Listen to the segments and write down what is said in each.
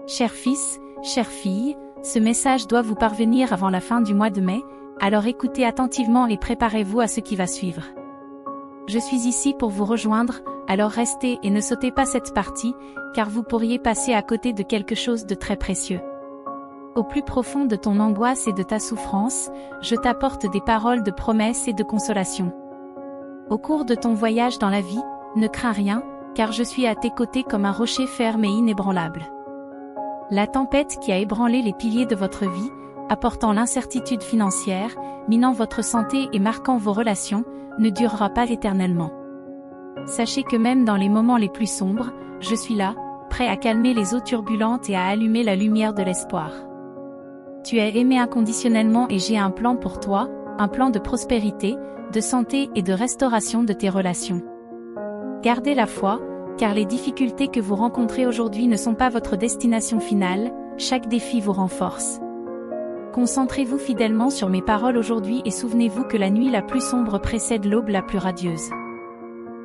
Cher fils, chère fille, ce message doit vous parvenir avant la fin du mois de mai, alors écoutez attentivement et préparez-vous à ce qui va suivre. Je suis ici pour vous rejoindre, alors restez et ne sautez pas cette partie, car vous pourriez passer à côté de quelque chose de très précieux. Au plus profond de ton angoisse et de ta souffrance, je t'apporte des paroles de promesse et de consolation. Au cours de ton voyage dans la vie, ne crains rien, car je suis à tes côtés comme un rocher ferme et inébranlable. La tempête qui a ébranlé les piliers de votre vie, apportant l'incertitude financière, minant votre santé et marquant vos relations, ne durera pas éternellement. Sachez que même dans les moments les plus sombres, je suis là, prêt à calmer les eaux turbulentes et à allumer la lumière de l'espoir. Tu es aimé inconditionnellement et j'ai un plan pour toi, un plan de prospérité, de santé et de restauration de tes relations. Gardez la foi, car les difficultés que vous rencontrez aujourd'hui ne sont pas votre destination finale, chaque défi vous renforce. Concentrez-vous fidèlement sur mes paroles aujourd'hui et souvenez-vous que la nuit la plus sombre précède l'aube la plus radieuse.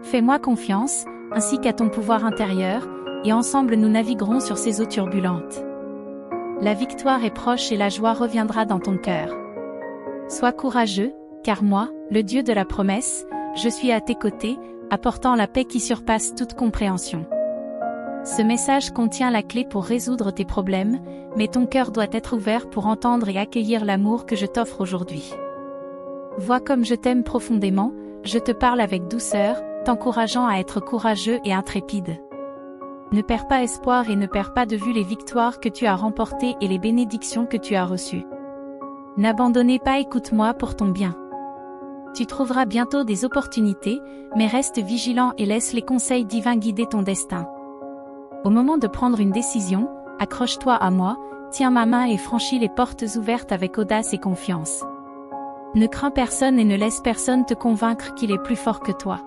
Fais-moi confiance, ainsi qu'à ton pouvoir intérieur, et ensemble nous naviguerons sur ces eaux turbulentes. La victoire est proche et la joie reviendra dans ton cœur. Sois courageux, car moi, le Dieu de la promesse, je suis à tes côtés, apportant la paix qui surpasse toute compréhension. Ce message contient la clé pour résoudre tes problèmes, mais ton cœur doit être ouvert pour entendre et accueillir l'amour que je t'offre aujourd'hui. Vois comme je t'aime profondément, je te parle avec douceur, t'encourageant à être courageux et intrépide. Ne perds pas espoir et ne perds pas de vue les victoires que tu as remportées et les bénédictions que tu as reçues. N'abandonnez pas, écoute-moi pour ton bien. Tu trouveras bientôt des opportunités, mais reste vigilant et laisse les conseils divins guider ton destin. Au moment de prendre une décision, accroche-toi à moi, tiens ma main et franchis les portes ouvertes avec audace et confiance. Ne crains personne et ne laisse personne te convaincre qu'il est plus fort que toi.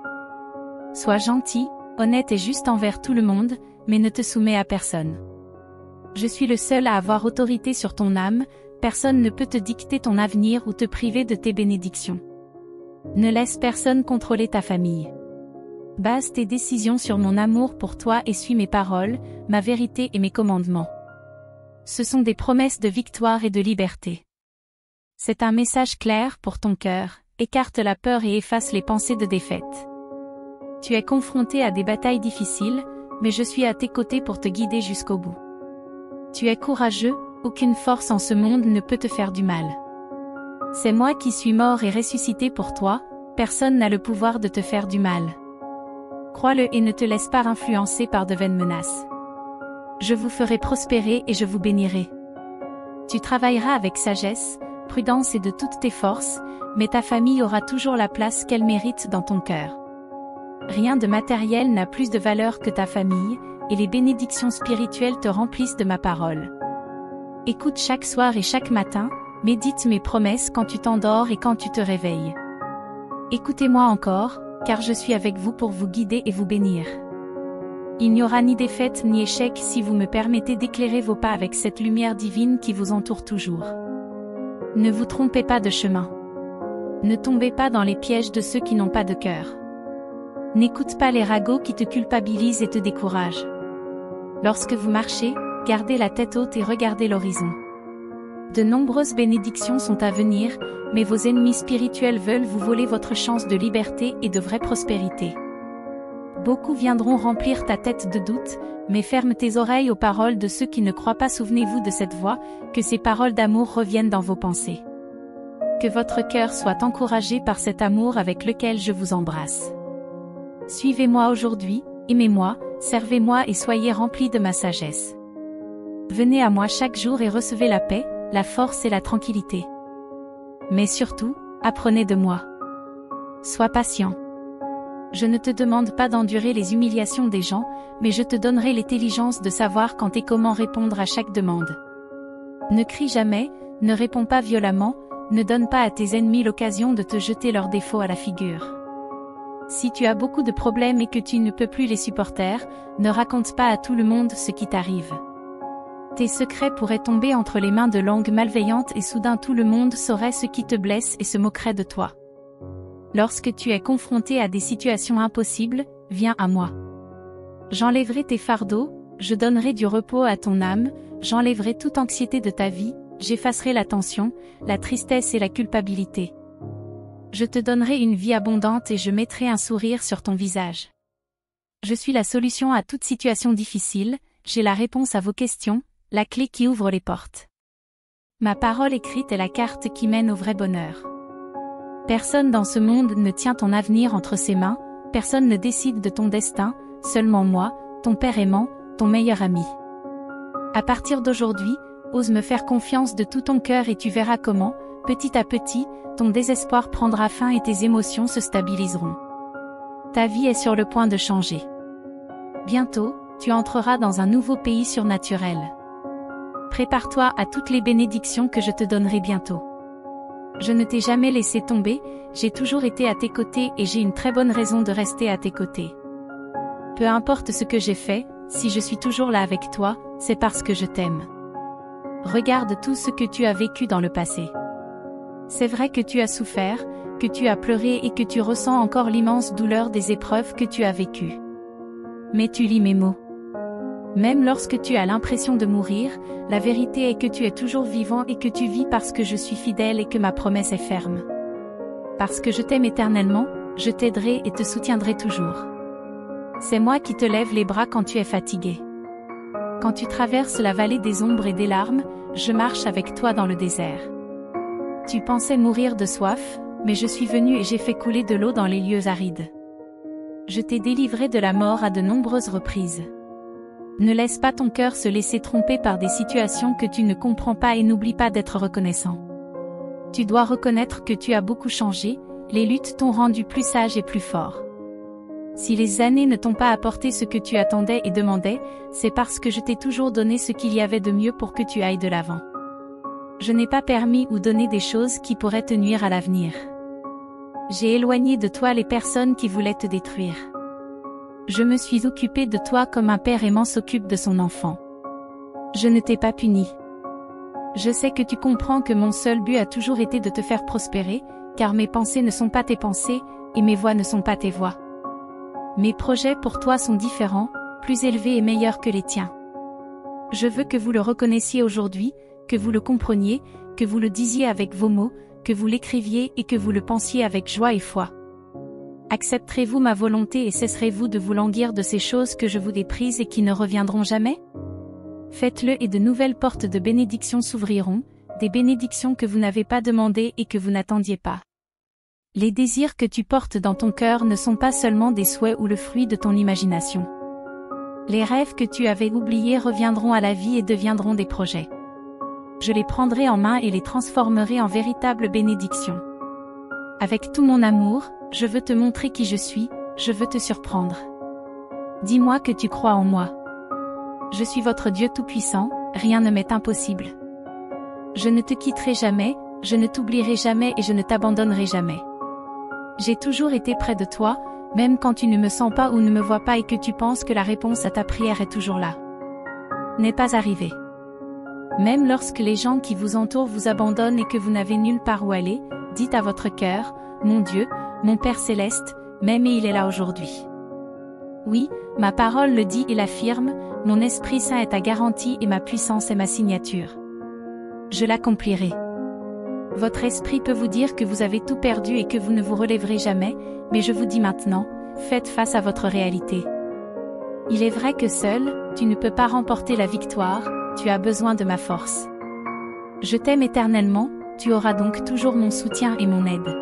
Sois gentil, honnête et juste envers tout le monde, mais ne te soumets à personne. Je suis le seul à avoir autorité sur ton âme, personne ne peut te dicter ton avenir ou te priver de tes bénédictions. Ne laisse personne contrôler ta famille. Base tes décisions sur mon amour pour toi et suis mes paroles, ma vérité et mes commandements. Ce sont des promesses de victoire et de liberté. C'est un message clair pour ton cœur, écarte la peur et efface les pensées de défaite. Tu es confronté à des batailles difficiles, mais je suis à tes côtés pour te guider jusqu'au bout. Tu es courageux, aucune force en ce monde ne peut te faire du mal. C'est moi qui suis mort et ressuscité pour toi, personne n'a le pouvoir de te faire du mal. Crois-le et ne te laisse pas influencer par de vaines menaces. Je vous ferai prospérer et je vous bénirai. Tu travailleras avec sagesse, prudence et de toutes tes forces, mais ta famille aura toujours la place qu'elle mérite dans ton cœur. Rien de matériel n'a plus de valeur que ta famille, et les bénédictions spirituelles te remplissent de ma parole. Écoute chaque soir et chaque matin, médite mes promesses quand tu t'endors et quand tu te réveilles. Écoutez-moi encore, car je suis avec vous pour vous guider et vous bénir. Il n'y aura ni défaite ni échec si vous me permettez d'éclairer vos pas avec cette lumière divine qui vous entoure toujours. Ne vous trompez pas de chemin. Ne tombez pas dans les pièges de ceux qui n'ont pas de cœur. N'écoute pas les ragots qui te culpabilisent et te découragent. Lorsque vous marchez, gardez la tête haute et regardez l'horizon. De nombreuses bénédictions sont à venir, mais vos ennemis spirituels veulent vous voler votre chance de liberté et de vraie prospérité. Beaucoup viendront remplir ta tête de doute, mais ferme tes oreilles aux paroles de ceux qui ne croient pas. Souvenez-vous de cette voix, que ces paroles d'amour reviennent dans vos pensées. Que votre cœur soit encouragé par cet amour avec lequel je vous embrasse. Suivez-moi aujourd'hui, aimez-moi, servez-moi et soyez remplis de ma sagesse. Venez à moi chaque jour et recevez la paix, la force et la tranquillité. Mais surtout, apprenez de moi. Sois patient. Je ne te demande pas d'endurer les humiliations des gens, mais je te donnerai l'intelligence de savoir quand et comment répondre à chaque demande. Ne crie jamais, ne réponds pas violemment, ne donne pas à tes ennemis l'occasion de te jeter leurs défauts à la figure. Si tu as beaucoup de problèmes et que tu ne peux plus les supporter, ne raconte pas à tout le monde ce qui t'arrive. Tes secrets pourraient tomber entre les mains de langues malveillantes et soudain tout le monde saurait ce qui te blesse et se moquerait de toi. Lorsque tu es confronté à des situations impossibles, viens à moi. J'enlèverai tes fardeaux, je donnerai du repos à ton âme, j'enlèverai toute anxiété de ta vie, j'effacerai la tension, la tristesse et la culpabilité. Je te donnerai une vie abondante et je mettrai un sourire sur ton visage. Je suis la solution à toute situation difficile, j'ai la réponse à vos questions, la clé qui ouvre les portes. Ma parole écrite est la carte qui mène au vrai bonheur. Personne dans ce monde ne tient ton avenir entre ses mains, personne ne décide de ton destin, seulement moi, ton père aimant, ton meilleur ami. À partir d'aujourd'hui, ose me faire confiance de tout ton cœur et tu verras comment, petit à petit, ton désespoir prendra fin et tes émotions se stabiliseront. Ta vie est sur le point de changer. Bientôt, tu entreras dans un nouveau pays surnaturel. Prépare-toi à toutes les bénédictions que je te donnerai bientôt. Je ne t'ai jamais laissé tomber, j'ai toujours été à tes côtés et j'ai une très bonne raison de rester à tes côtés. Peu importe ce que j'ai fait, si je suis toujours là avec toi, c'est parce que je t'aime. Regarde tout ce que tu as vécu dans le passé. C'est vrai que tu as souffert, que tu as pleuré et que tu ressens encore l'immense douleur des épreuves que tu as vécues. Mais tu lis mes mots. Même lorsque tu as l'impression de mourir, la vérité est que tu es toujours vivant et que tu vis parce que je suis fidèle et que ma promesse est ferme. Parce que je t'aime éternellement, je t'aiderai et te soutiendrai toujours. C'est moi qui te lève les bras quand tu es fatigué. Quand tu traverses la vallée des ombres et des larmes, je marche avec toi dans le désert. Tu pensais mourir de soif, mais je suis venu et j'ai fait couler de l'eau dans les lieux arides. Je t'ai délivré de la mort à de nombreuses reprises. Ne laisse pas ton cœur se laisser tromper par des situations que tu ne comprends pas et n'oublie pas d'être reconnaissant. Tu dois reconnaître que tu as beaucoup changé, les luttes t'ont rendu plus sage et plus fort. Si les années ne t'ont pas apporté ce que tu attendais et demandais, c'est parce que je t'ai toujours donné ce qu'il y avait de mieux pour que tu ailles de l'avant. Je n'ai pas permis ou donné des choses qui pourraient te nuire à l'avenir. J'ai éloigné de toi les personnes qui voulaient te détruire. Je me suis occupé de toi comme un père aimant s'occupe de son enfant. Je ne t'ai pas puni. Je sais que tu comprends que mon seul but a toujours été de te faire prospérer, car mes pensées ne sont pas tes pensées, et mes voies ne sont pas tes voies. Mes projets pour toi sont différents, plus élevés et meilleurs que les tiens. Je veux que vous le reconnaissiez aujourd'hui, que vous le compreniez, que vous le disiez avec vos mots, que vous l'écriviez et que vous le pensiez avec joie et foi. Accepterez-vous ma volonté et cesserez-vous de vous languir de ces choses que je vous ai prises et qui ne reviendront jamais? Faites-le et de nouvelles portes de bénédictions s'ouvriront, des bénédictions que vous n'avez pas demandées et que vous n'attendiez pas. Les désirs que tu portes dans ton cœur ne sont pas seulement des souhaits ou le fruit de ton imagination. Les rêves que tu avais oubliés reviendront à la vie et deviendront des projets. Je les prendrai en main et les transformerai en véritables bénédictions. Avec tout mon amour, je veux te montrer qui je suis, je veux te surprendre. Dis-moi que tu crois en moi. Je suis votre Dieu Tout-Puissant, rien ne m'est impossible. Je ne te quitterai jamais, je ne t'oublierai jamais et je ne t'abandonnerai jamais. J'ai toujours été près de toi, même quand tu ne me sens pas ou ne me vois pas et que tu penses que la réponse à ta prière est toujours là. N'est pas arrivé. Même lorsque les gens qui vous entourent vous abandonnent et que vous n'avez nulle part où aller, dites à votre cœur, mon Dieu, mon Père Céleste, même et il est là aujourd'hui. Oui, ma parole le dit et l'affirme, mon Esprit Saint est ta garantie et ma puissance est ma signature. Je l'accomplirai. Votre esprit peut vous dire que vous avez tout perdu et que vous ne vous relèverez jamais, mais je vous dis maintenant, faites face à votre réalité. Il est vrai que seul, tu ne peux pas remporter la victoire, tu as besoin de ma force. Je t'aime éternellement, tu auras donc toujours mon soutien et mon aide.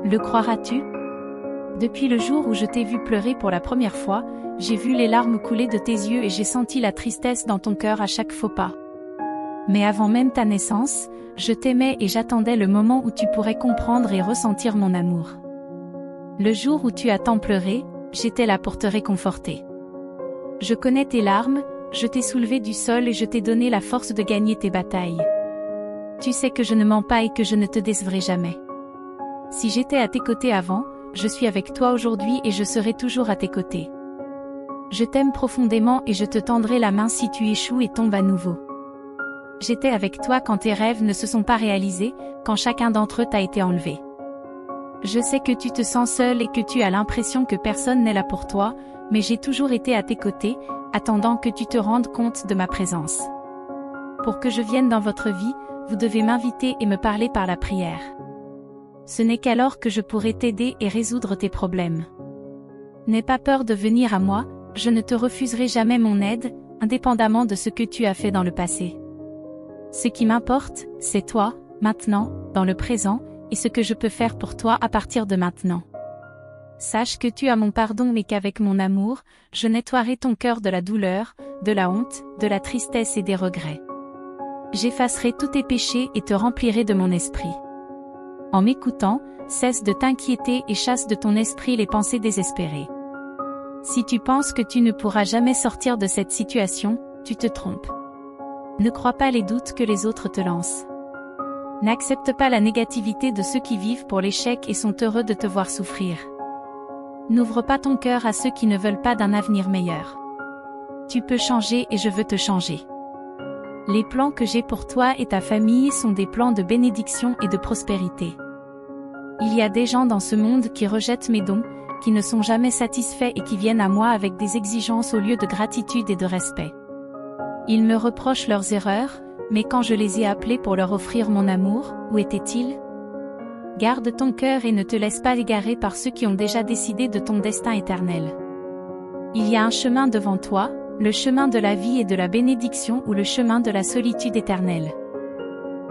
Le croiras-tu? Depuis le jour où je t'ai vu pleurer pour la première fois, j'ai vu les larmes couler de tes yeux et j'ai senti la tristesse dans ton cœur à chaque faux pas. Mais avant même ta naissance, je t'aimais et j'attendais le moment où tu pourrais comprendre et ressentir mon amour. Le jour où tu as tant pleuré, j'étais là pour te réconforter. Je connais tes larmes, je t'ai soulevé du sol et je t'ai donné la force de gagner tes batailles. Tu sais que je ne mens pas et que je ne te décevrai jamais. Si j'étais à tes côtés avant, je suis avec toi aujourd'hui et je serai toujours à tes côtés. Je t'aime profondément et je te tendrai la main si tu échoues et tombes à nouveau. J'étais avec toi quand tes rêves ne se sont pas réalisés, quand chacun d'entre eux t'a été enlevé. Je sais que tu te sens seul et que tu as l'impression que personne n'est là pour toi, mais j'ai toujours été à tes côtés, attendant que tu te rendes compte de ma présence. Pour que je vienne dans votre vie, vous devez m'inviter et me parler par la prière. Ce n'est qu'alors que je pourrai t'aider et résoudre tes problèmes. N'aie pas peur de venir à moi, je ne te refuserai jamais mon aide, indépendamment de ce que tu as fait dans le passé. Ce qui m'importe, c'est toi, maintenant, dans le présent, et ce que je peux faire pour toi à partir de maintenant. Sache que tu as mon pardon mais qu'avec mon amour, je nettoierai ton cœur de la douleur, de la honte, de la tristesse et des regrets. J'effacerai tous tes péchés et te remplirai de mon esprit. En m'écoutant, cesse de t'inquiéter et chasse de ton esprit les pensées désespérées. Si tu penses que tu ne pourras jamais sortir de cette situation, tu te trompes. Ne crois pas les doutes que les autres te lancent. N'accepte pas la négativité de ceux qui vivent pour l'échec et sont heureux de te voir souffrir. N'ouvre pas ton cœur à ceux qui ne veulent pas d'un avenir meilleur. Tu peux changer et je veux te changer. Les plans que j'ai pour toi et ta famille sont des plans de bénédiction et de prospérité. Il y a des gens dans ce monde qui rejettent mes dons, qui ne sont jamais satisfaits et qui viennent à moi avec des exigences au lieu de gratitude et de respect. Ils me reprochent leurs erreurs, mais quand je les ai appelés pour leur offrir mon amour, où étaient-ils ? Garde ton cœur et ne te laisse pas égarer par ceux qui ont déjà décidé de ton destin éternel. Il y a un chemin devant toi, le chemin de la vie et de la bénédiction ou le chemin de la solitude éternelle.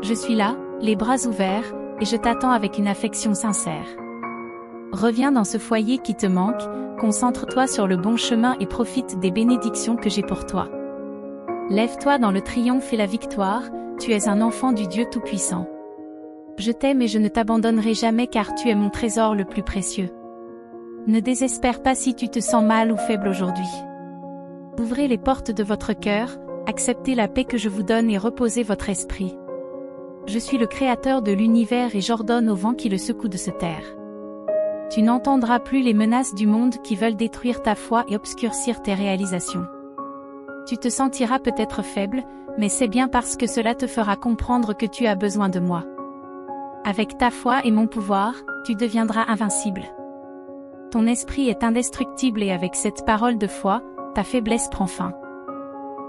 Je suis là, les bras ouverts, et je t'attends avec une affection sincère. Reviens dans ce foyer qui te manque, concentre-toi sur le bon chemin et profite des bénédictions que j'ai pour toi. Lève-toi dans le triomphe et la victoire, tu es un enfant du Dieu Tout-Puissant. Je t'aime et je ne t'abandonnerai jamais car tu es mon trésor le plus précieux. Ne désespère pas si tu te sens mal ou faible aujourd'hui. Ouvrez les portes de votre cœur, acceptez la paix que je vous donne et reposez votre esprit. Je suis le créateur de l'univers et j'ordonne au vent qui le secoue de se taire. Tu n'entendras plus les menaces du monde qui veulent détruire ta foi et obscurcir tes réalisations. Tu te sentiras peut-être faible, mais c'est bien parce que cela te fera comprendre que tu as besoin de moi. Avec ta foi et mon pouvoir, tu deviendras invincible. Ton esprit est indestructible et avec cette parole de foi, ta faiblesse prend fin.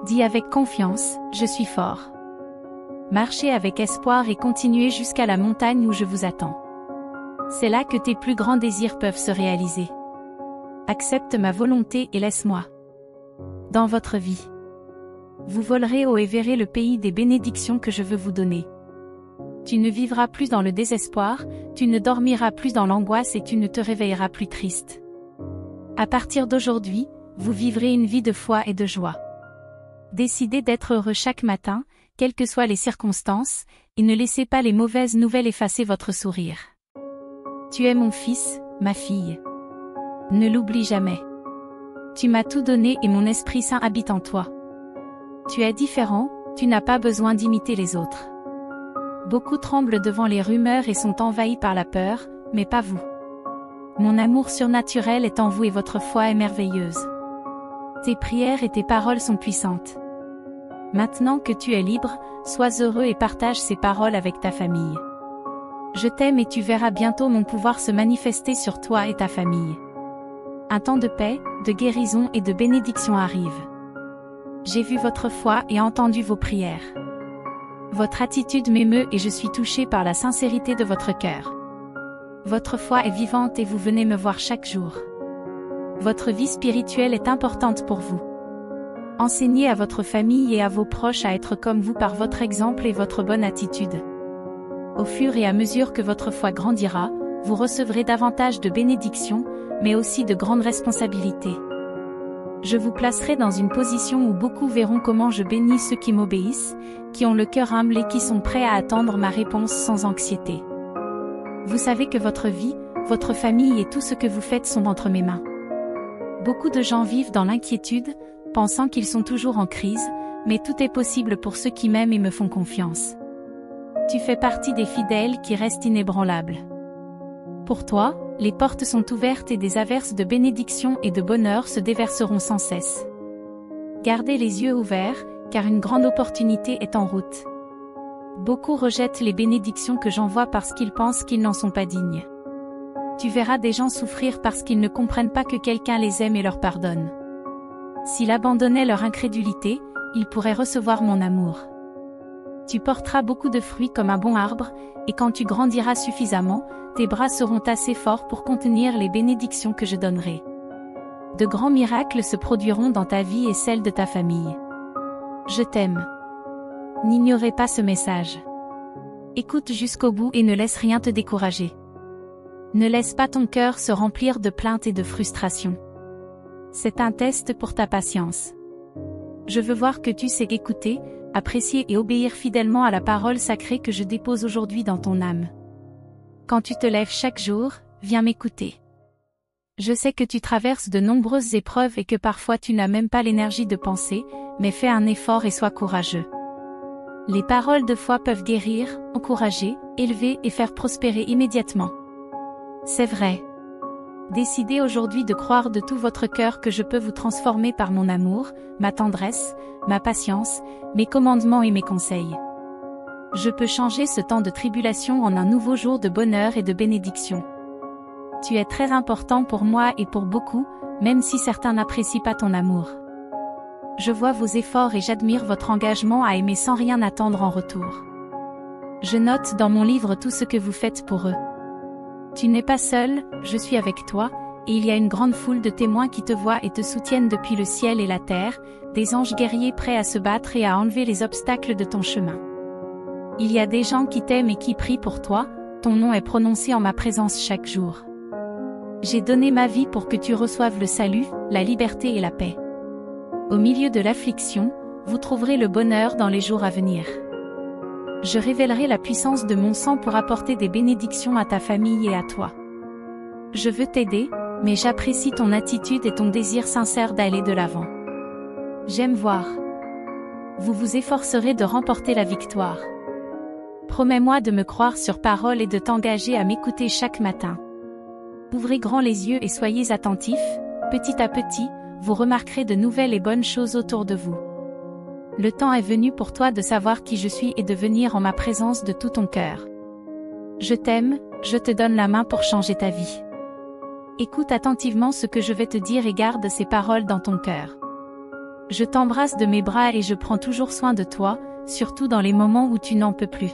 Dis avec confiance, je suis fort. Marchez avec espoir et continuez jusqu'à la montagne où je vous attends. C'est là que tes plus grands désirs peuvent se réaliser. Accepte ma volonté et laisse-moi. Dans votre vie. Vous volerez haut et verrez le pays des bénédictions que je veux vous donner. Tu ne vivras plus dans le désespoir, tu ne dormiras plus dans l'angoisse et tu ne te réveilleras plus triste. À partir d'aujourd'hui, vous vivrez une vie de foi et de joie. Décidez d'être heureux chaque matin, quelles que soient les circonstances, et ne laissez pas les mauvaises nouvelles effacer votre sourire. Tu es mon fils, ma fille. Ne l'oublie jamais. Tu m'as tout donné et mon Esprit Saint habite en toi. Tu es différent, tu n'as pas besoin d'imiter les autres. Beaucoup tremblent devant les rumeurs et sont envahis par la peur, mais pas vous. Mon amour surnaturel est en vous et votre foi est merveilleuse. Tes prières et tes paroles sont puissantes. Maintenant que tu es libre, sois heureux et partage ces paroles avec ta famille. Je t'aime et tu verras bientôt mon pouvoir se manifester sur toi et ta famille. Un temps de paix, de guérison et de bénédiction arrive. J'ai vu votre foi et entendu vos prières. Votre attitude m'émeut et je suis touchée par la sincérité de votre cœur. Votre foi est vivante et vous venez me voir chaque jour. Votre vie spirituelle est importante pour vous. Enseignez à votre famille et à vos proches à être comme vous par votre exemple et votre bonne attitude. Au fur et à mesure que votre foi grandira, vous recevrez davantage de bénédictions, mais aussi de grandes responsabilités. Je vous placerai dans une position où beaucoup verront comment je bénis ceux qui m'obéissent, qui ont le cœur humble et qui sont prêts à attendre ma réponse sans anxiété. Vous savez que votre vie, votre famille et tout ce que vous faites sont entre mes mains. Beaucoup de gens vivent dans l'inquiétude, pensant qu'ils sont toujours en crise, mais tout est possible pour ceux qui m'aiment et me font confiance. Tu fais partie des fidèles qui restent inébranlables. Pour toi, les portes sont ouvertes et des averses de bénédiction et de bonheur se déverseront sans cesse. Gardez les yeux ouverts, car une grande opportunité est en route. Beaucoup rejettent les bénédictions que j'envoie parce qu'ils pensent qu'ils n'en sont pas dignes. Tu verras des gens souffrir parce qu'ils ne comprennent pas que quelqu'un les aime et leur pardonne. S'ils abandonnaient leur incrédulité, ils pourraient recevoir mon amour. Tu porteras beaucoup de fruits comme un bon arbre, et quand tu grandiras suffisamment, tes bras seront assez forts pour contenir les bénédictions que je donnerai. De grands miracles se produiront dans ta vie et celle de ta famille. Je t'aime. N'ignorez pas ce message. Écoute jusqu'au bout et ne laisse rien te décourager. Ne laisse pas ton cœur se remplir de plaintes et de frustrations. C'est un test pour ta patience. Je veux voir que tu sais écouter, apprécier et obéir fidèlement à la parole sacrée que je dépose aujourd'hui dans ton âme. Quand tu te lèves chaque jour, viens m'écouter. Je sais que tu traverses de nombreuses épreuves et que parfois tu n'as même pas l'énergie de penser, mais fais un effort et sois courageux. Les paroles de foi peuvent guérir, encourager, élever et faire prospérer immédiatement. C'est vrai. Décidez aujourd'hui de croire de tout votre cœur que je peux vous transformer par mon amour, ma tendresse, ma patience, mes commandements et mes conseils. Je peux changer ce temps de tribulation en un nouveau jour de bonheur et de bénédiction. Tu es très important pour moi et pour beaucoup, même si certains n'apprécient pas ton amour. Je vois vos efforts et j'admire votre engagement à aimer sans rien attendre en retour. Je note dans mon livre tout ce que vous faites pour eux. Tu n'es pas seul, je suis avec toi, et il y a une grande foule de témoins qui te voient et te soutiennent depuis le ciel et la terre, des anges guerriers prêts à se battre et à enlever les obstacles de ton chemin. Il y a des gens qui t'aiment et qui prient pour toi, ton nom est prononcé en ma présence chaque jour. J'ai donné ma vie pour que tu reçoives le salut, la liberté et la paix. Au milieu de l'affliction, vous trouverez le bonheur dans les jours à venir. Je révélerai la puissance de mon sang pour apporter des bénédictions à ta famille et à toi. Je veux t'aider, mais j'apprécie ton attitude et ton désir sincère d'aller de l'avant. J'aime voir. Vous vous efforcerez de remporter la victoire. Promets-moi de me croire sur parole et de t'engager à m'écouter chaque matin. Ouvrez grand les yeux et soyez attentifs, petit à petit, vous remarquerez de nouvelles et bonnes choses autour de vous. Le temps est venu pour toi de savoir qui je suis et de venir en ma présence de tout ton cœur. Je t'aime, je te donne la main pour changer ta vie. Écoute attentivement ce que je vais te dire et garde ces paroles dans ton cœur. Je t'embrasse de mes bras et je prends toujours soin de toi, surtout dans les moments où tu n'en peux plus.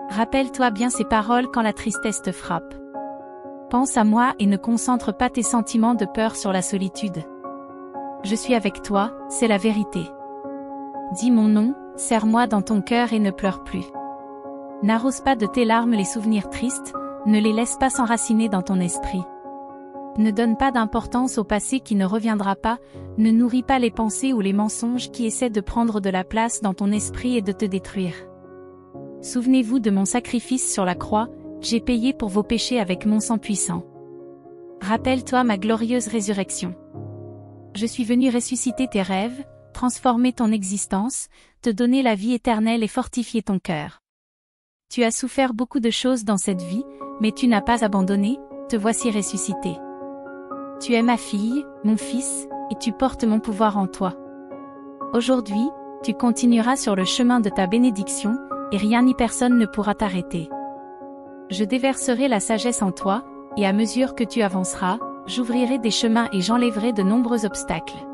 Rappelle-toi bien ces paroles quand la tristesse te frappe. Pense à moi et ne concentre pas tes sentiments de peur sur la solitude. Je suis avec toi, c'est la vérité. Dis mon nom, serre-moi dans ton cœur et ne pleure plus. N'arrose pas de tes larmes les souvenirs tristes, ne les laisse pas s'enraciner dans ton esprit. Ne donne pas d'importance au passé qui ne reviendra pas, ne nourris pas les pensées ou les mensonges qui essaient de prendre de la place dans ton esprit et de te détruire. Souvenez-vous de mon sacrifice sur la croix, j'ai payé pour vos péchés avec mon sang puissant. Rappelle-toi ma glorieuse résurrection. Je suis venu ressusciter tes rêves, transformer ton existence, te donner la vie éternelle et fortifier ton cœur. Tu as souffert beaucoup de choses dans cette vie, mais tu n'as pas abandonné, te voici ressuscité. Tu es ma fille, mon fils, et tu portes mon pouvoir en toi. Aujourd'hui, tu continueras sur le chemin de ta bénédiction, et rien ni personne ne pourra t'arrêter. Je déverserai la sagesse en toi, et à mesure que tu avanceras, j'ouvrirai des chemins et j'enlèverai de nombreux obstacles.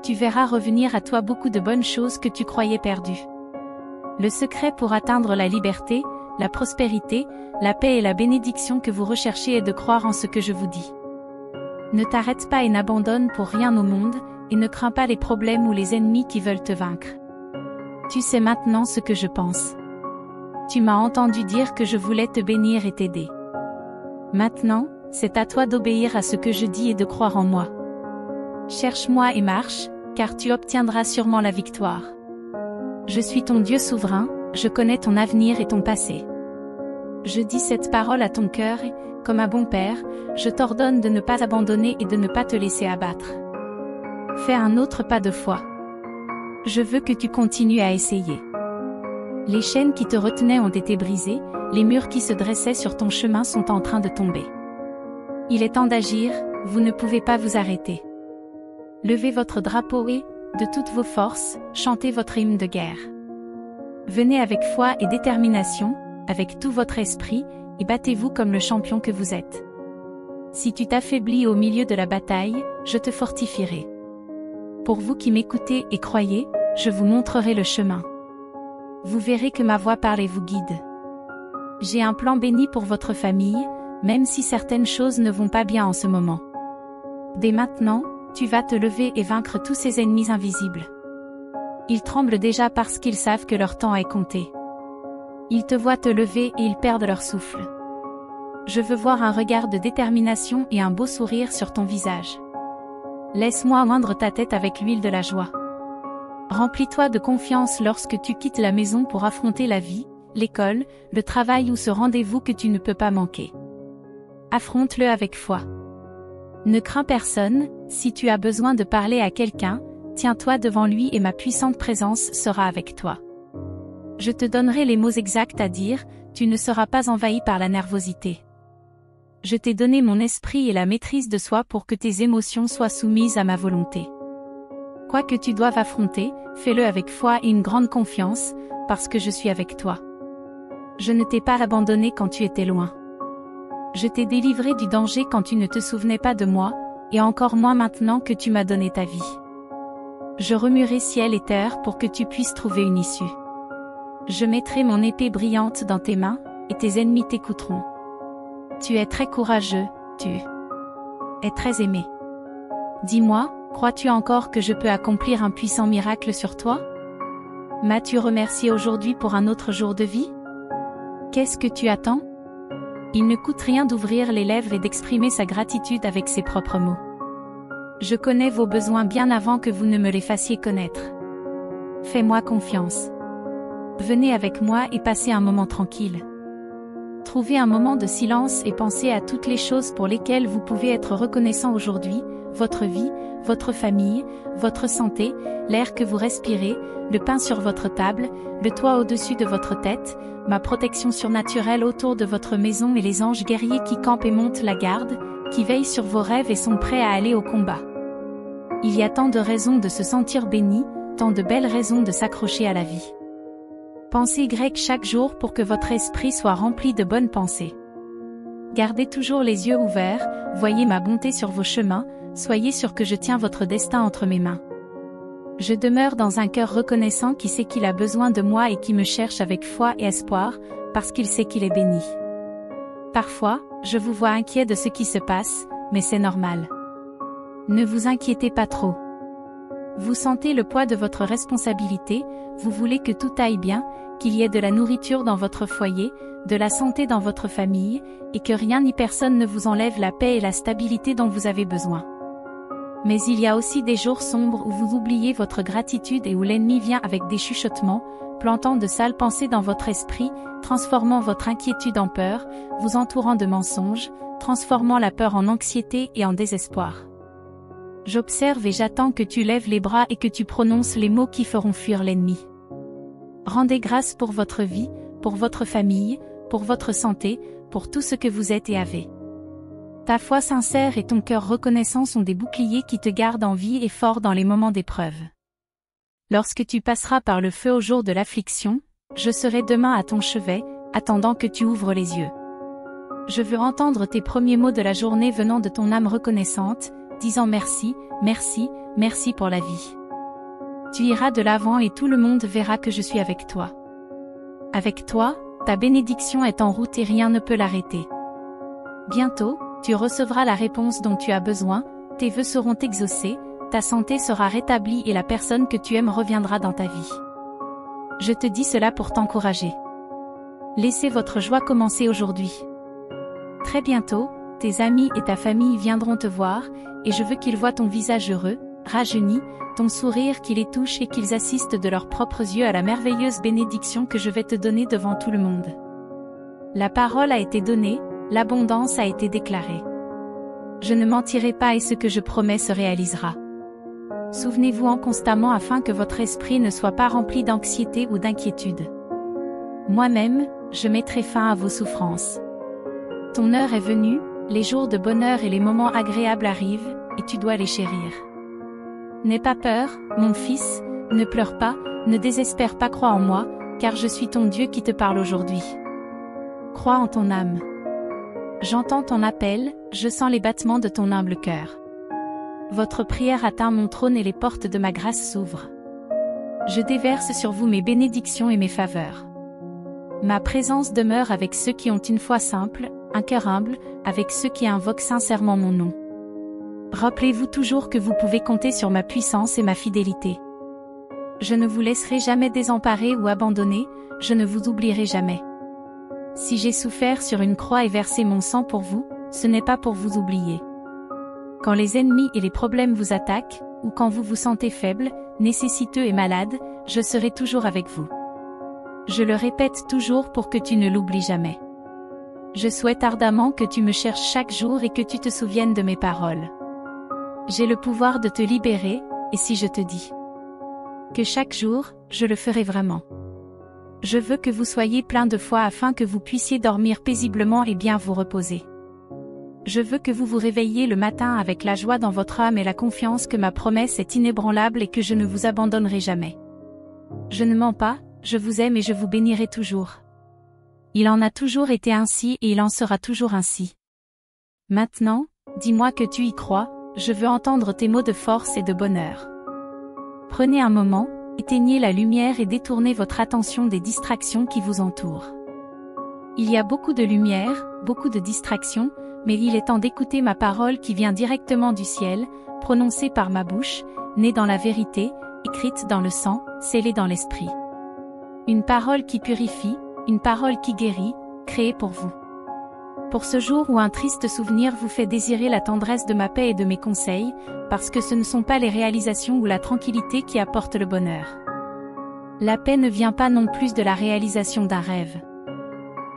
Tu verras revenir à toi beaucoup de bonnes choses que tu croyais perdues. Le secret pour atteindre la liberté, la prospérité, la paix et la bénédiction que vous recherchez est de croire en ce que je vous dis. Ne t'arrête pas et n'abandonne pour rien au monde, et ne crains pas les problèmes ou les ennemis qui veulent te vaincre. Tu sais maintenant ce que je pense. Tu m'as entendu dire que je voulais te bénir et t'aider. Maintenant, c'est à toi d'obéir à ce que je dis et de croire en moi. Cherche-moi et marche, car tu obtiendras sûrement la victoire. Je suis ton Dieu souverain, je connais ton avenir et ton passé. Je dis cette parole à ton cœur et, comme un bon père, je t'ordonne de ne pas abandonner et de ne pas te laisser abattre. Fais un autre pas de foi. Je veux que tu continues à essayer. Les chaînes qui te retenaient ont été brisées, les murs qui se dressaient sur ton chemin sont en train de tomber. Il est temps d'agir, vous ne pouvez pas vous arrêter. Levez votre drapeau et, de toutes vos forces, chantez votre hymne de guerre. Venez avec foi et détermination, avec tout votre esprit, et battez-vous comme le champion que vous êtes. Si tu t'affaiblis au milieu de la bataille, je te fortifierai. Pour vous qui m'écoutez et croyez, je vous montrerai le chemin. Vous verrez que ma voix parle et vous guide. J'ai un plan béni pour votre famille, même si certaines choses ne vont pas bien en ce moment. Dès maintenant, tu vas te lever et vaincre tous ces ennemis invisibles. Ils tremblent déjà parce qu'ils savent que leur temps est compté. Ils te voient te lever et ils perdent leur souffle. Je veux voir un regard de détermination et un beau sourire sur ton visage. Laisse-moi oindre ta tête avec l'huile de la joie. Remplis-toi de confiance lorsque tu quittes la maison pour affronter la vie, l'école, le travail ou ce rendez-vous que tu ne peux pas manquer. Affronte-le avec foi. Ne crains personne, si tu as besoin de parler à quelqu'un, tiens-toi devant lui et ma puissante présence sera avec toi. Je te donnerai les mots exacts à dire, tu ne seras pas envahi par la nervosité. Je t'ai donné mon esprit et la maîtrise de soi pour que tes émotions soient soumises à ma volonté. Quoi que tu doives affronter, fais-le avec foi et une grande confiance, parce que je suis avec toi. Je ne t'ai pas abandonné quand tu étais loin. Je t'ai délivré du danger quand tu ne te souvenais pas de moi, et encore moins maintenant que tu m'as donné ta vie. Je remuerai ciel et terre pour que tu puisses trouver une issue. Je mettrai mon épée brillante dans tes mains, et tes ennemis t'écouteront. Tu es très courageux, tu es très aimé. Dis-moi, crois-tu encore que je peux accomplir un puissant miracle sur toi? M'as-tu remercié aujourd'hui pour un autre jour de vie? Qu'est-ce que tu attends? Il ne coûte rien d'ouvrir les lèvres et d'exprimer sa gratitude avec ses propres mots. Je connais vos besoins bien avant que vous ne me les fassiez connaître. Fais-moi confiance. Venez avec moi et passez un moment tranquille. Trouvez un moment de silence et pensez à toutes les choses pour lesquelles vous pouvez être reconnaissant aujourd'hui, votre vie, votre famille, votre santé, l'air que vous respirez, le pain sur votre table, le toit au-dessus de votre tête, ma protection surnaturelle autour de votre maison et les anges guerriers qui campent et montent la garde, qui veillent sur vos rêves et sont prêts à aller au combat. Il y a tant de raisons de se sentir béni, tant de belles raisons de s'accrocher à la vie. Pensez grec chaque jour pour que votre esprit soit rempli de bonnes pensées. Gardez toujours les yeux ouverts, voyez ma bonté sur vos chemins, soyez sûr que je tiens votre destin entre mes mains. Je demeure dans un cœur reconnaissant qui sait qu'il a besoin de moi et qui me cherche avec foi et espoir, parce qu'il sait qu'il est béni. Parfois, je vous vois inquiet de ce qui se passe, mais c'est normal. Ne vous inquiétez pas trop. Vous sentez le poids de votre responsabilité, vous voulez que tout aille bien, qu'il y ait de la nourriture dans votre foyer, de la santé dans votre famille, et que rien ni personne ne vous enlève la paix et la stabilité dont vous avez besoin. Mais il y a aussi des jours sombres où vous oubliez votre gratitude et où l'ennemi vient avec des chuchotements, plantant de sales pensées dans votre esprit, transformant votre inquiétude en peur, vous entourant de mensonges, transformant la peur en anxiété et en désespoir. J'observe et j'attends que tu lèves les bras et que tu prononces les mots qui feront fuir l'ennemi. Rendez grâce pour votre vie, pour votre famille, pour votre santé, pour tout ce que vous êtes et avez. Ta foi sincère et ton cœur reconnaissant sont des boucliers qui te gardent en vie et fort dans les moments d'épreuve. Lorsque tu passeras par le feu au jour de l'affliction, je serai demain à ton chevet, attendant que tu ouvres les yeux. Je veux entendre tes premiers mots de la journée venant de ton âme reconnaissante, disant merci, merci, merci pour la vie. Tu iras de l'avant et tout le monde verra que je suis avec toi. Avec toi, ta bénédiction est en route et rien ne peut l'arrêter. Bientôt, tu recevras la réponse dont tu as besoin, tes vœux seront exaucés, ta santé sera rétablie et la personne que tu aimes reviendra dans ta vie. Je te dis cela pour t'encourager. Laissez votre joie commencer aujourd'hui. Très bientôt, tes amis et ta famille viendront te voir, et je veux qu'ils voient ton visage heureux, rajeuni, ton sourire qui les touche et qu'ils assistent de leurs propres yeux à la merveilleuse bénédiction que je vais te donner devant tout le monde. La parole a été donnée, l'abondance a été déclarée. Je ne mentirai pas et ce que je promets se réalisera. Souvenez-vous-en constamment afin que votre esprit ne soit pas rempli d'anxiété ou d'inquiétude. Moi-même, je mettrai fin à vos souffrances. Ton heure est venue, les jours de bonheur et les moments agréables arrivent, et tu dois les chérir. N'aie pas peur, mon fils, ne pleure pas, ne désespère pas, crois en moi, car je suis ton Dieu qui te parle aujourd'hui. Crois en ton âme. J'entends ton appel, je sens les battements de ton humble cœur. Votre prière atteint mon trône et les portes de ma grâce s'ouvrent. Je déverse sur vous mes bénédictions et mes faveurs. Ma présence demeure avec ceux qui ont une foi simple, un cœur humble, avec ceux qui invoquent sincèrement mon nom. Rappelez-vous toujours que vous pouvez compter sur ma puissance et ma fidélité. Je ne vous laisserai jamais désemparer ou abandonner, je ne vous oublierai jamais. Si j'ai souffert sur une croix et versé mon sang pour vous, ce n'est pas pour vous oublier. Quand les ennemis et les problèmes vous attaquent, ou quand vous vous sentez faible, nécessiteux et malade, je serai toujours avec vous. Je le répète toujours pour que tu ne l'oublies jamais. Je souhaite ardemment que tu me cherches chaque jour et que tu te souviennes de mes paroles. J'ai le pouvoir de te libérer, et si je te dis que chaque jour, je le ferai vraiment. Je veux que vous soyez plein de foi afin que vous puissiez dormir paisiblement et bien vous reposer. Je veux que vous vous réveilliez le matin avec la joie dans votre âme et la confiance que ma promesse est inébranlable et que je ne vous abandonnerai jamais. Je ne mens pas, je vous aime et je vous bénirai toujours. Il en a toujours été ainsi et il en sera toujours ainsi. Maintenant, dis-moi que tu y crois, je veux entendre tes mots de force et de bonheur. Prenez un moment, éteignez la lumière et détournez votre attention des distractions qui vous entourent. Il y a beaucoup de lumière, beaucoup de distractions, mais il est temps d'écouter ma parole qui vient directement du ciel, prononcée par ma bouche, née dans la vérité, écrite dans le sang, scellée dans l'esprit. Une parole qui purifie, une parole qui guérit, créée pour vous. Pour ce jour où un triste souvenir vous fait désirer la tendresse de ma paix et de mes conseils, parce que ce ne sont pas les réalisations ou la tranquillité qui apportent le bonheur. La paix ne vient pas non plus de la réalisation d'un rêve.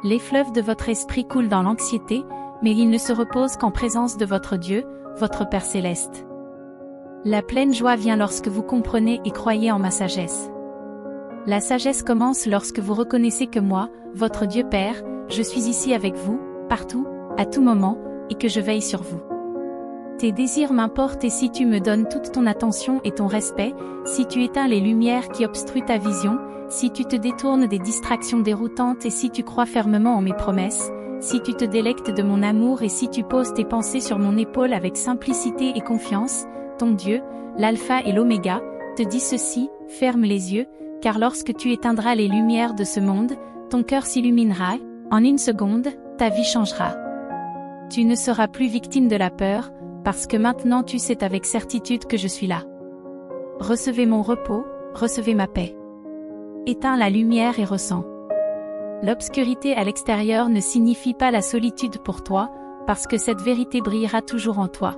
Les fleuves de votre esprit coulent dans l'anxiété, mais ils ne se reposent qu'en présence de votre Dieu, votre Père céleste. La pleine joie vient lorsque vous comprenez et croyez en ma sagesse. La sagesse commence lorsque vous reconnaissez que moi, votre Dieu Père, je suis ici avec vous, partout, à tout moment, et que je veille sur vous. Tes désirs m'importent et si tu me donnes toute ton attention et ton respect, si tu éteins les lumières qui obstruent ta vision, si tu te détournes des distractions déroutantes et si tu crois fermement en mes promesses, si tu te délectes de mon amour et si tu poses tes pensées sur mon épaule avec simplicité et confiance, ton Dieu, l'alpha et l'oméga, te dit ceci, ferme les yeux, car lorsque tu éteindras les lumières de ce monde, ton cœur s'illuminera, en une seconde, ta vie changera. Tu ne seras plus victime de la peur, parce que maintenant tu sais avec certitude que je suis là. Recevez mon repos, recevez ma paix. Éteins la lumière et ressens. L'obscurité à l'extérieur ne signifie pas la solitude pour toi, parce que cette vérité brillera toujours en toi.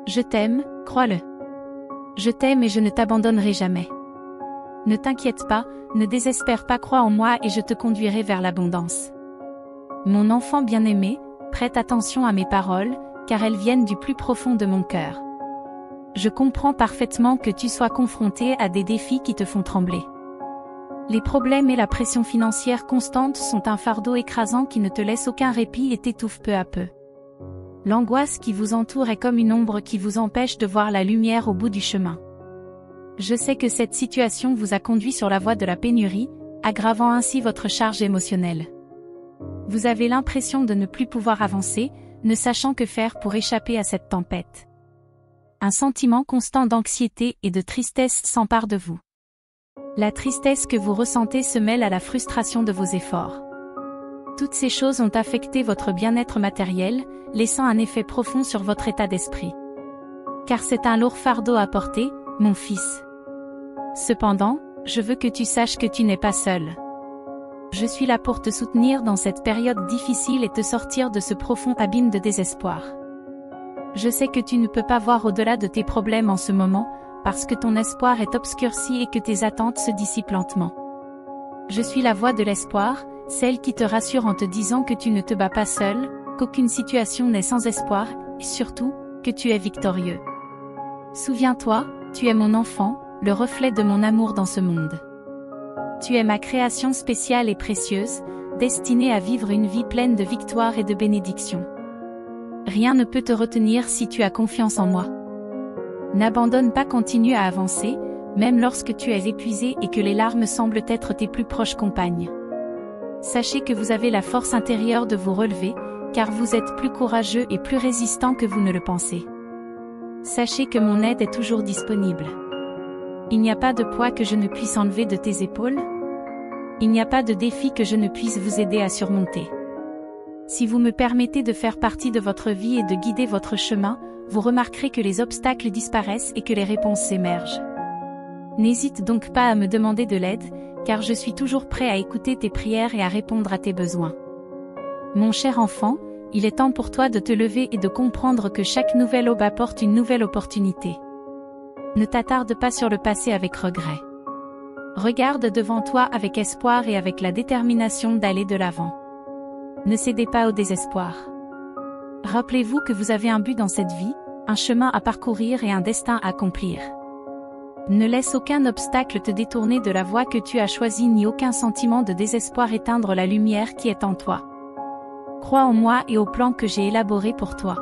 Je t'aime, crois-le. Je t'aime et je ne t'abandonnerai jamais. Ne t'inquiète pas, ne désespère pas, crois en moi et je te conduirai vers l'abondance. Mon enfant bien-aimé, prête attention à mes paroles, car elles viennent du plus profond de mon cœur. Je comprends parfaitement que tu sois confronté à des défis qui te font trembler. Les problèmes et la pression financière constante sont un fardeau écrasant qui ne te laisse aucun répit et t'étouffe peu à peu. L'angoisse qui vous entoure est comme une ombre qui vous empêche de voir la lumière au bout du chemin. Je sais que cette situation vous a conduit sur la voie de la pénurie, aggravant ainsi votre charge émotionnelle. Vous avez l'impression de ne plus pouvoir avancer, ne sachant que faire pour échapper à cette tempête. Un sentiment constant d'anxiété et de tristesse s'empare de vous. La tristesse que vous ressentez se mêle à la frustration de vos efforts. Toutes ces choses ont affecté votre bien-être matériel, laissant un effet profond sur votre état d'esprit. Car c'est un lourd fardeau à porter, mon fils. Cependant, je veux que tu saches que tu n'es pas seul. Je suis là pour te soutenir dans cette période difficile et te sortir de ce profond abîme de désespoir. Je sais que tu ne peux pas voir au-delà de tes problèmes en ce moment, parce que ton espoir est obscurci et que tes attentes se dissipent lentement. Je suis la voix de l'espoir, celle qui te rassure en te disant que tu ne te bats pas seul, qu'aucune situation n'est sans espoir, et surtout, que tu es victorieux. Souviens-toi, tu es mon enfant, le reflet de mon amour dans ce monde. Tu es ma création spéciale et précieuse, destinée à vivre une vie pleine de victoire et de bénédiction. Rien ne peut te retenir si tu as confiance en moi. N'abandonne pas, continue à avancer, même lorsque tu es épuisé et que les larmes semblent être tes plus proches compagnes. Sachez que vous avez la force intérieure de vous relever, car vous êtes plus courageux et plus résistant que vous ne le pensez. Sachez que mon aide est toujours disponible. Il n'y a pas de poids que je ne puisse enlever de tes épaules. Il n'y a pas de défi que je ne puisse vous aider à surmonter. Si vous me permettez de faire partie de votre vie et de guider votre chemin, vous remarquerez que les obstacles disparaissent et que les réponses émergent. N'hésite donc pas à me demander de l'aide, car je suis toujours prêt à écouter tes prières et à répondre à tes besoins. Mon cher enfant, il est temps pour toi de te lever et de comprendre que chaque nouvelle aube apporte une nouvelle opportunité. Ne t'attarde pas sur le passé avec regret. Regarde devant toi avec espoir et avec la détermination d'aller de l'avant. Ne cédez pas au désespoir. Rappelez-vous que vous avez un but dans cette vie, un chemin à parcourir et un destin à accomplir. Ne laisse aucun obstacle te détourner de la voie que tu as choisie ni aucun sentiment de désespoir éteindre la lumière qui est en toi. Crois en moi et au plan que j'ai élaboré pour toi.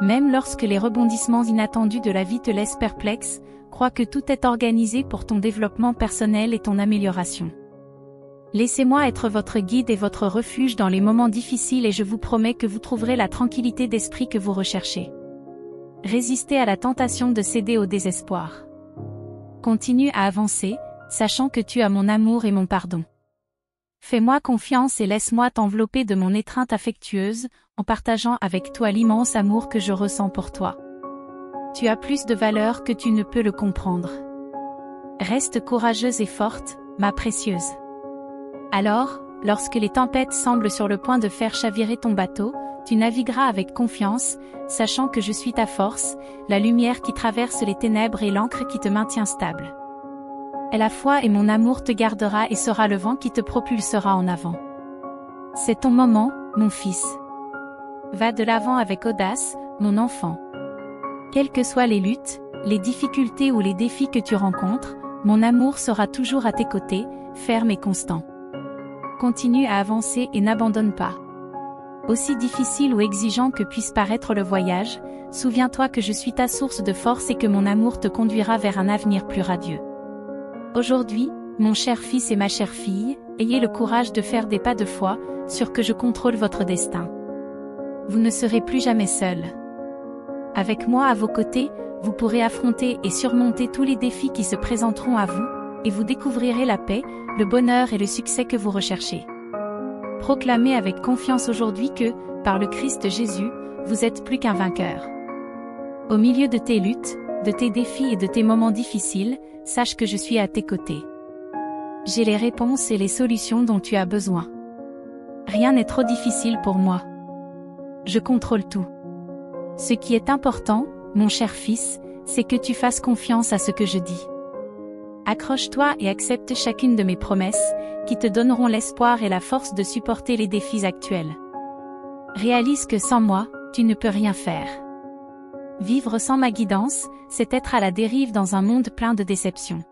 Même lorsque les rebondissements inattendus de la vie te laissent perplexe, crois que tout est organisé pour ton développement personnel et ton amélioration. Laissez-moi être votre guide et votre refuge dans les moments difficiles et je vous promets que vous trouverez la tranquillité d'esprit que vous recherchez. Résistez à la tentation de céder au désespoir. Continue à avancer, sachant que tu as mon amour et mon pardon. Fais-moi confiance et laisse-moi t'envelopper de mon étreinte affectueuse, en partageant avec toi l'immense amour que je ressens pour toi. Tu as plus de valeur que tu ne peux le comprendre. Reste courageuse et forte, ma précieuse. Alors, lorsque les tempêtes semblent sur le point de faire chavirer ton bateau, tu navigueras avec confiance, sachant que je suis ta force, la lumière qui traverse les ténèbres et l'encre qui te maintient stable. Et la foi et mon amour te gardera et sera le vent qui te propulsera en avant. C'est ton moment, mon fils. Va de l'avant avec audace, mon enfant. Quelles que soient les luttes, les difficultés ou les défis que tu rencontres, mon amour sera toujours à tes côtés, ferme et constant. Continue à avancer et n'abandonne pas. Aussi difficile ou exigeant que puisse paraître le voyage, souviens-toi que je suis ta source de force et que mon amour te conduira vers un avenir plus radieux. Aujourd'hui, mon cher fils et ma chère fille, ayez le courage de faire des pas de foi, sûr que je contrôle votre destin. Vous ne serez plus jamais seul. Avec moi à vos côtés, vous pourrez affronter et surmonter tous les défis qui se présenteront à vous, et vous découvrirez la paix, le bonheur et le succès que vous recherchez. Proclamez avec confiance aujourd'hui que, par le Christ Jésus, vous êtes plus qu'un vainqueur. Au milieu de tes luttes, de tes défis et de tes moments difficiles, sache que je suis à tes côtés. J'ai les réponses et les solutions dont tu as besoin. Rien n'est trop difficile pour moi. Je contrôle tout. Ce qui est important, mon cher fils, c'est que tu fasses confiance à ce que je dis. Accroche-toi et accepte chacune de mes promesses, qui te donneront l'espoir et la force de supporter les défis actuels. Réalise que sans moi, tu ne peux rien faire. Vivre sans ma guidance, c'est être à la dérive dans un monde plein de déceptions.